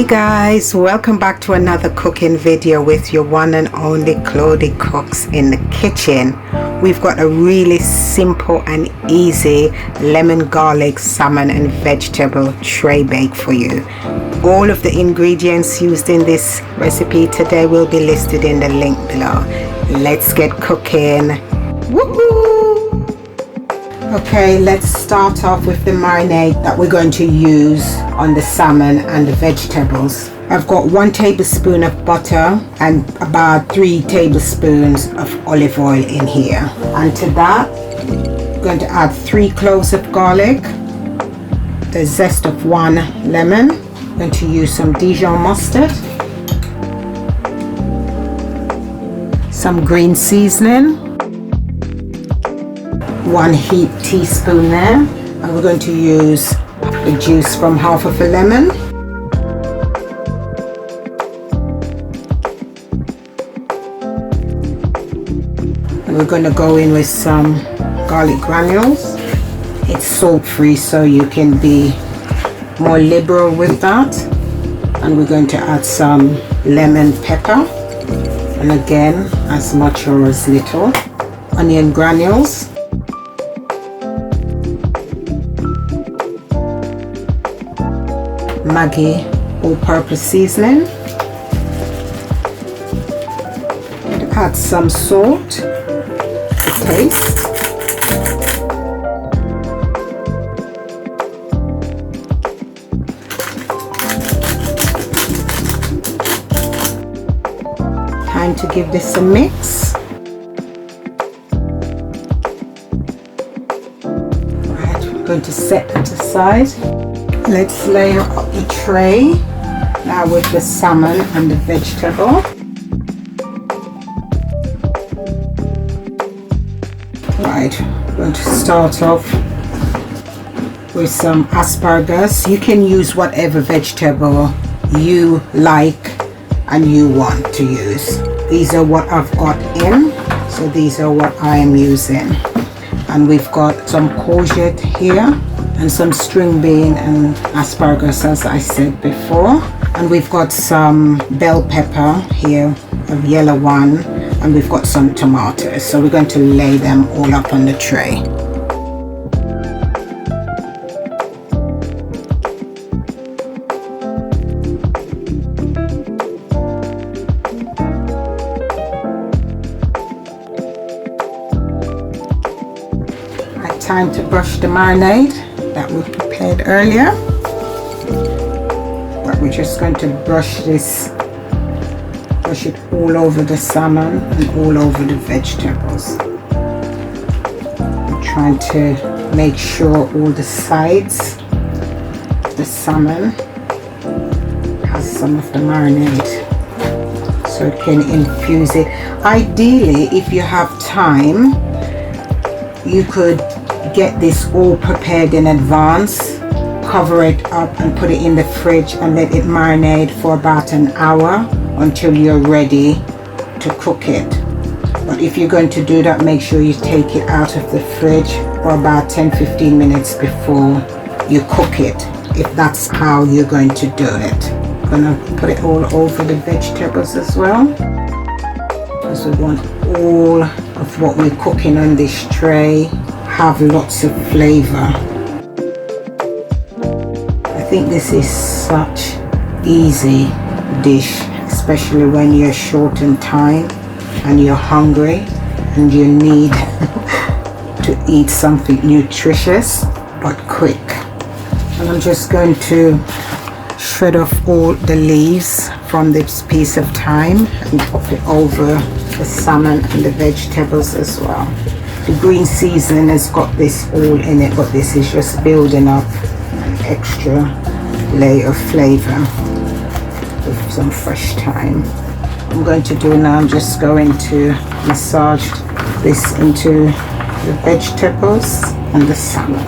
Hey guys, welcome back to another cooking video with your one and only Claudie Cooks in the kitchen. We've got a really simple and easy lemon garlic salmon and vegetable tray bake for you. All of the ingredients used in this recipe today will be listed in the link below. Let's get cooking. Woohoo! Okay, let's start off with the marinade that we're going to use on the salmon and the vegetables. I've got 1 tablespoon of butter and about 3 tablespoons of olive oil in here. And to that, I'm going to add 3 cloves of garlic, the zest of 1 lemon. I'm going to use some Dijon mustard, some green seasoning, 1 heaped teaspoon there, and we're going to use the juice from half of a lemon. And we're going to go in with some garlic granules. It's salt free, so you can be more liberal with that. And we're going to add some lemon pepper, and again as much or as little. Onion granules, Maggi all-purpose seasoning, and add some salt to taste. Time to give this a mix. Right, we're going to set that aside. Let's layer up the tray now with the salmon and the vegetable. Right, I'm going to start off with some asparagus. You can use whatever vegetable you like and you want to use. These are what I've got in, so these are what I am using. And we've got some courgette here, and some string bean and asparagus, as I said before. And we've got some bell pepper here, a yellow one, and we've got some tomatoes. So we're going to lay them all up on the tray. Right, time to brush the marinade that we prepared earlier. But we're just going to brush it all over the salmon and all over the vegetables. I'm trying to make sure all the sides of the salmon has some of the marinade so it can infuse it. Ideally, if you have time, you could get this all prepared in advance, cover it up and put it in the fridge and let it marinate for about an hour until you're ready to cook it. But if you're going to do that, make sure you take it out of the fridge for about 10-15 minutes before you cook it, if that's how you're going to do it. I'm gonna put it all over the vegetables as well, because we want all of what we're cooking on this tray have lots of flavor. I think this is such easy dish, especially when you're short on time and you're hungry and you need to eat something nutritious but quick. And I'm just going to shred off all the leaves from this piece of thyme and pop it over the salmon and the vegetables as well. The green seasoning has got this all in it, but this is just building up an extra layer of flavor with some fresh thyme. I'm going to do now, I'm just going to massage this into the vegetables and the salmon.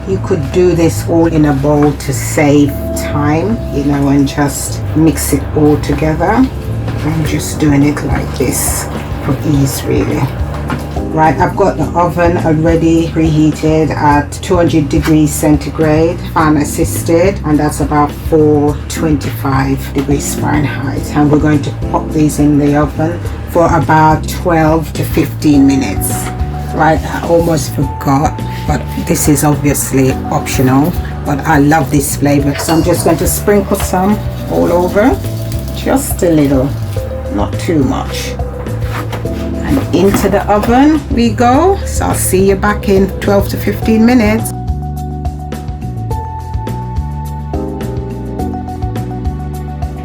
You could do this all in a bowl to save time, you know, and just mix it all together. I'm just doing it like this for ease, really. Right, I've got the oven already preheated at 200 degrees centigrade, fan assisted, and that's about 425 degrees Fahrenheit. And we're going to pop these in the oven for about 12 to 15 minutes. Right, I almost forgot, but this is obviously optional, but I love this flavor. So I'm just going to sprinkle some all over, just a little, not too much. And into the oven we go. So I'll see you back in 12 to 15 minutes.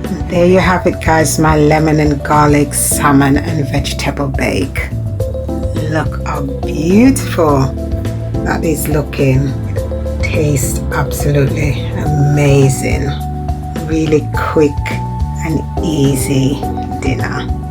And there you have it, guys, my lemon and garlic salmon and vegetable bake. Look how beautiful that is looking. Tastes absolutely amazing. Really quick and easy dinner.